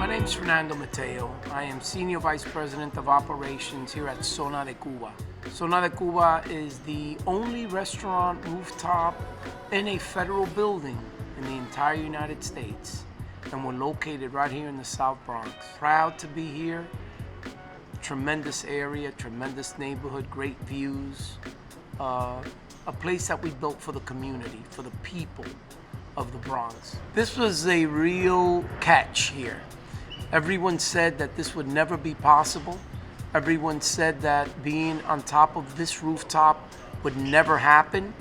My name is Fernando Mateo. I am Senior Vice President of Operations here at Zona De Cuba. Zona De Cuba is the only restaurant rooftop in a federal building in the entire United States. And we're located right here in the South Bronx. Proud to be here. Tremendous area, tremendous neighborhood, great views. A place that we built for the community, for the people of the Bronx. This was a real catch here. Everyone said that this would never be possible. Everyone said that being on top of this rooftop would never happen.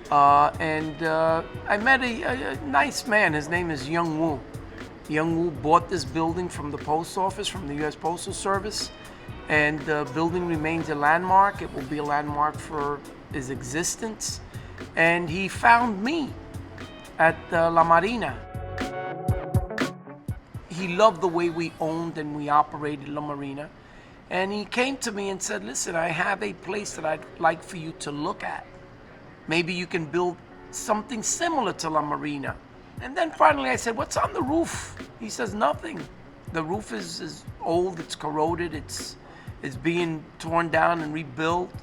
I met a nice man. His name is Young Woo. Young Woo bought this building from the post office, from the U.S. Postal Service, and the building remains a landmark. It will be a landmark for his existence. And he found me at La Marina. He loved the way we owned and we operated La Marina. And he came to me and said, listen, I have a place that I'd like for you to look at. Maybe you can build something similar to La Marina. And then finally I said, what's on the roof? He says, nothing. The roof is old, it's corroded, it's being torn down and rebuilt.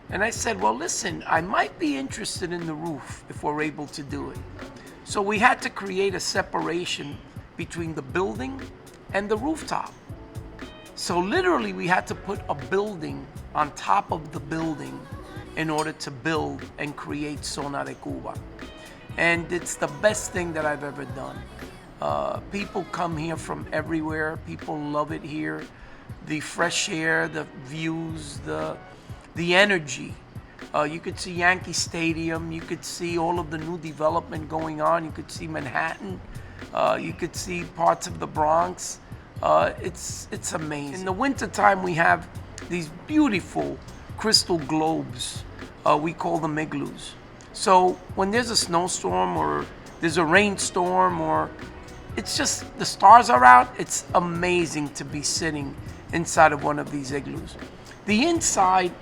And I said, well, listen, I might be interested in the roof if we're able to do it. So we had to create a separation between the building and the rooftop. So literally we had to put a building on top of the building in order to build and create Zona De Cuba. And it's the best thing that I've ever done. People come here from everywhere. People love it here. The fresh air, the views, the energy. You could see Yankee Stadium. You could see all of the new development going on. You could see Manhattan. You could see parts of the Bronx. It's amazing. In the wintertime, we have these beautiful crystal globes. We call them igloos. So when there's a snowstorm or there's a rainstorm or it's just the stars are out, it's amazing to be sitting inside of one of these igloos. The inside,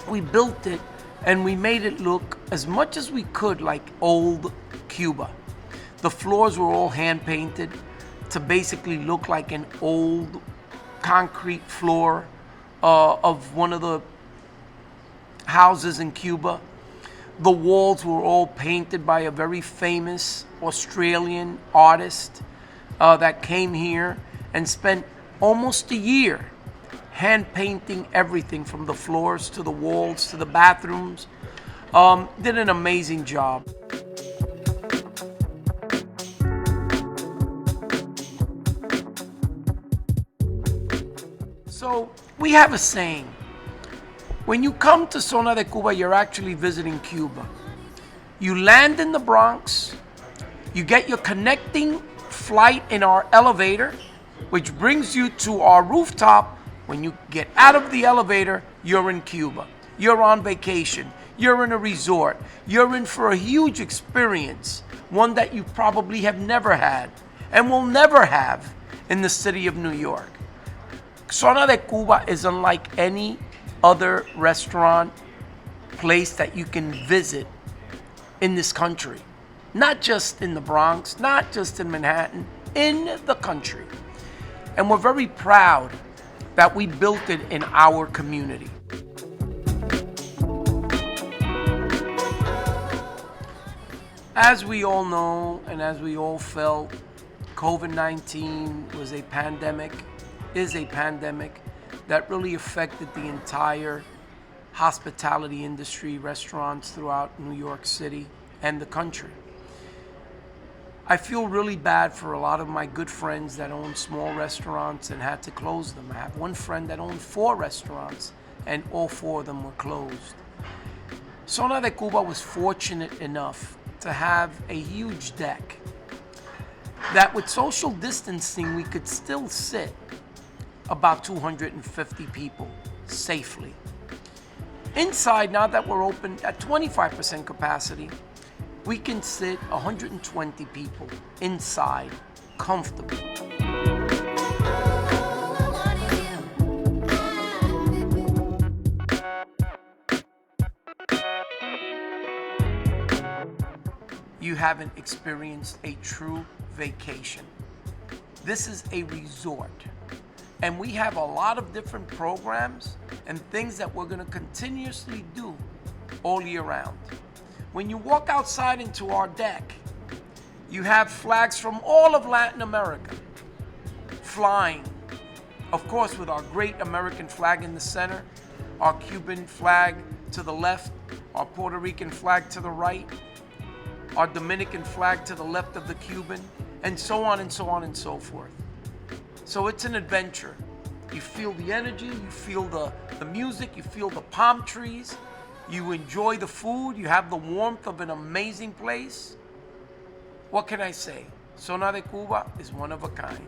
we built it and we made it look as much as we could like old Cuba. The floors were all hand painted to basically look like an old concrete floor of one of the houses in Cuba. The walls were all painted by a very famous Australian artist that came here and spent almost a year hand painting everything from the floors to the walls to the bathrooms. Did an amazing job. So we have a saying. When you come to Zona de Cuba, you're actually visiting Cuba. You land in the Bronx, you get your connecting flight in our elevator, which brings you to our rooftop. When you get out of the elevator, you're in Cuba. You're on vacation. You're in a resort. You're in for a huge experience, one that you probably have never had and will never have in the city of New York. Zona de Cuba is unlike any other restaurant place that you can visit in this country. Not just in the Bronx, not just in Manhattan, in the country. And we're very proud that we built it in our community. As we all know and as we all felt, COVID-19 was a pandemic, is a pandemic that really affected the entire hospitality industry, restaurants throughout New York City and the country. I feel really bad for a lot of my good friends that own small restaurants and had to close them. I have one friend that owned 4 restaurants and all 4 of them were closed. Zona de Cuba was fortunate enough to have a huge deck that with social distancing we could still sit about 250 people safely. Inside, now that we're open at 25% capacity, we can sit 120 people inside comfortably. You haven't experienced a true vacation. This is a resort. And we have a lot of different programs and things that we're going to continuously do all year round. When you walk outside into our deck, you have flags from all of Latin America flying. Of course, with our great American flag in the center, our Cuban flag to the left, our Puerto Rican flag to the right, our Dominican flag to the left of the Cuban, and so on and so on and so forth. So it's an adventure. You feel the energy, you feel the music, you feel the palm trees, you enjoy the food, you have the warmth of an amazing place. What can I say? Zona de Cuba is one of a kind.